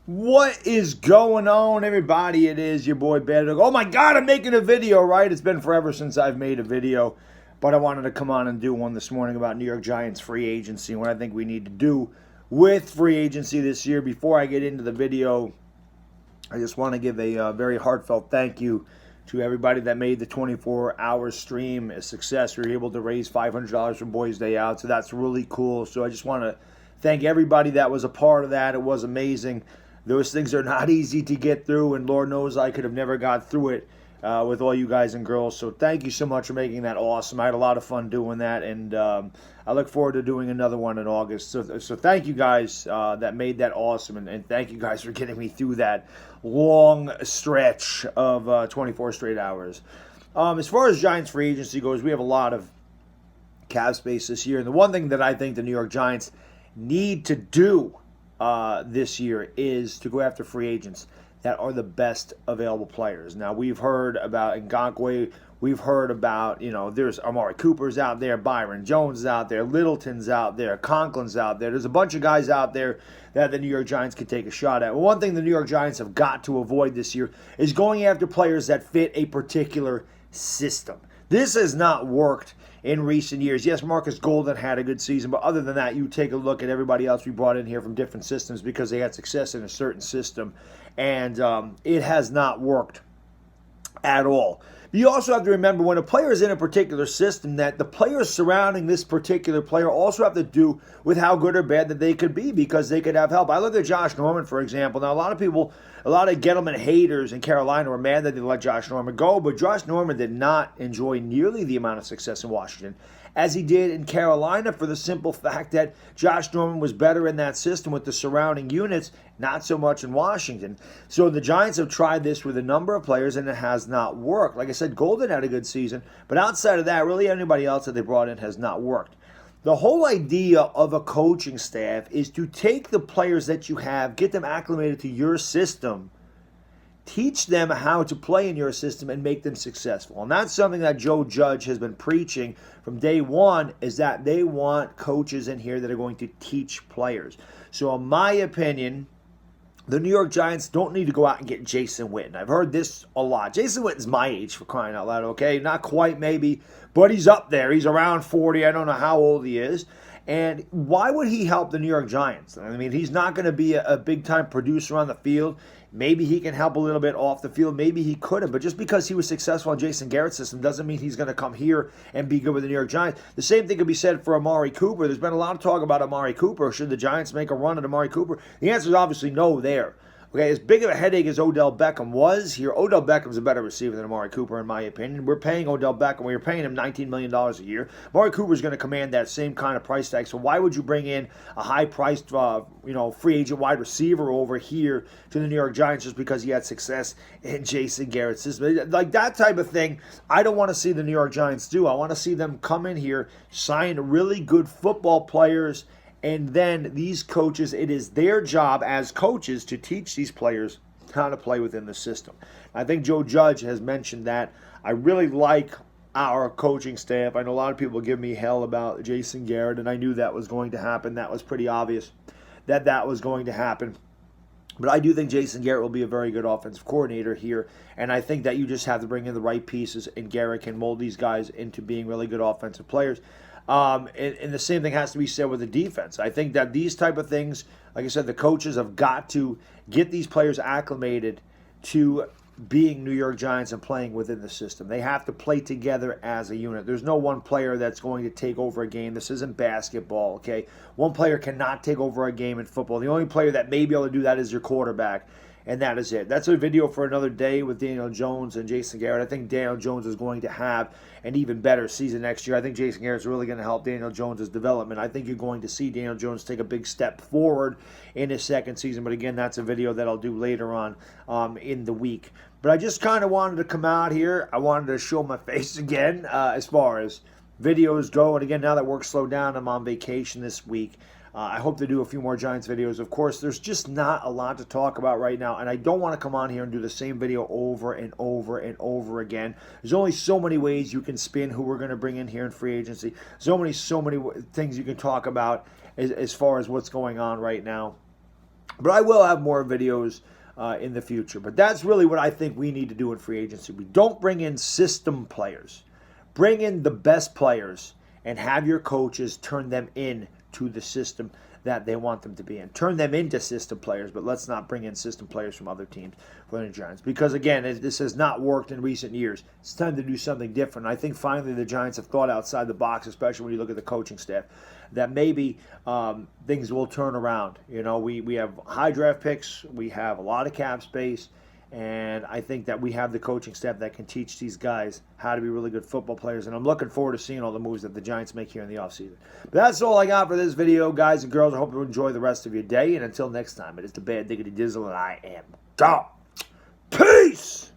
What is going on, everybody? It is your boy Baddog. Oh my God, I'm making a video, right? It's been forever since I've made a video, but I wanted to come on and do one this morning about New York Giants free agency and what I think we need to do with free agency this year. Before I get into the video, I just want to give a very heartfelt thank you to everybody that made the 24-hour stream a success. We were able to raise $500 for Boys Day Out, so that's really cool. So I just want to thank everybody that was a part of that. It was amazing. Those things are not easy to get through, and Lord knows I could have never got through it with all you guys and girls. So thank you so much for making that awesome. I had a lot of fun doing that, and I look forward to doing another one in August. So thank you guys that made that awesome, and thank you guys for getting me through that long stretch of 24 straight hours. As far as Giants free agency goes, we have a lot of cap space this year, and the one thing that I think the New York Giants need to do this year is to go after free agents that are the best available players. Now, we've heard about Ngakoue. We've heard about, there's Amari Cooper's out there, Byron Jones is out there, Littleton's out there, Conklin's out there. There's a bunch of guys out there that the New York Giants can take a shot at. Well, one thing the New York Giants have got to avoid this year is going after players that fit a particular system. This has not worked in recent years. Yes, Marcus Golden had a good season, but other than that, you take a look at everybody else we brought in here from different systems because they had success in a certain system, and it has not worked at all. You also have to remember when a player is in a particular system that the players surrounding this particular player also have to do with how good or bad that they could be because they could have help. I look at Josh Norman, for example. Now, a lot of Gettleman haters in Carolina were mad that they let Josh Norman go, but Josh Norman did not enjoy nearly the amount of success in Washington as he did in Carolina for the simple fact that Josh Norman was better in that system with the surrounding units, not so much in Washington. So the Giants have tried this with a number of players, and it has not worked. Like I said, Golden had a good season, but outside of that, really anybody else that they brought in has not worked. The whole idea of a coaching staff is to take the players that you have, get them acclimated to your system, teach them how to play in your system and make them successful. And that's something that Joe Judge has been preaching from day one, is that they want coaches in here that are going to teach players. So in my opinion, the New York Giants don't need to go out and get Jason Witten. I've heard this a lot. Jason Witten's my age, for crying out loud, okay? Not quite maybe, but he's up there. He's around 40. I don't know how old he is. And why would he help the New York Giants? I mean, he's not going to be a big-time producer on the field. Maybe he can help a little bit off the field. Maybe he could have. But just because he was successful in Jason Garrett's system doesn't mean he's going to come here and be good with the New York Giants. The same thing could be said for Amari Cooper. There's been a lot of talk about Amari Cooper. Should the Giants make a run at Amari Cooper? The answer is obviously no there. Okay, as big of a headache as Odell Beckham was here, Odell Beckham's a better receiver than Amari Cooper, in my opinion. We're paying Odell Beckham. We're paying him $19 million a year. Amari Cooper's going to command that same kind of price tag. So why would you bring in a high-priced, free agent wide receiver over here to the New York Giants just because he had success in Jason Garrett's system? Like that type of thing, I don't want to see the New York Giants do. I want to see them come in here, sign really good football players, and then these coaches, it is their job as coaches to teach these players how to play within the system. I think Joe Judge has mentioned that. I really like our coaching staff. I know a lot of people give me hell about Jason Garrett, and I knew that was going to happen. That was pretty obvious that was going to happen. But I do think Jason Garrett will be a very good offensive coordinator here, and I think that you just have to bring in the right pieces, and Garrett can mold these guys into being really good offensive players. And the same thing has to be said with the defense. I think that these type of things, like I said, the coaches have got to get these players acclimated to being New York Giants and playing within the system. They have to play together as a unit. There's no one player that's going to take over a game. This isn't basketball, okay? One player cannot take over a game in football. The only player that may be able to do that is your quarterback. And that is it. That's a video for another day with Daniel Jones and Jason Garrett. I think Daniel Jones is going to have an even better season next year. I think Jason Garrett is really going to help Daniel Jones' development. I think you're going to see Daniel Jones take a big step forward in his second season. But again, that's a video that I'll do later on in the week. But I just kind of wanted to come out here. I wanted to show my face again as far as videos go. And again, now that work's slowed down, I'm on vacation this week. I hope to do a few more Giants videos. Of course, there's just not a lot to talk about right now, and I don't want to come on here and do the same video over and over and over again. There's only so many ways you can spin who we're going to bring in here in free agency. So many things you can talk about as far as what's going on right now. But I will have more videos in the future. But that's really what I think we need to do in free agency. We don't bring in system players. Bring in the best players and have your coaches turn them into the system that they want them to be in. Turn them into system players, but let's not bring in system players from other teams for the Giants. Because, again, this has not worked in recent years. It's time to do something different. I think finally the Giants have thought outside the box, especially when you look at the coaching staff, that maybe things will turn around. You know, we have high draft picks. We have a lot of cap space. And I think that we have the coaching staff that can teach these guys how to be really good football players. And I'm looking forward to seeing all the moves that the Giants make here in the offseason. But that's all I got for this video, guys and girls. I hope you enjoy the rest of your day. And until next time, it is the Bad Diggity Dizzle, and I am gone. Peace!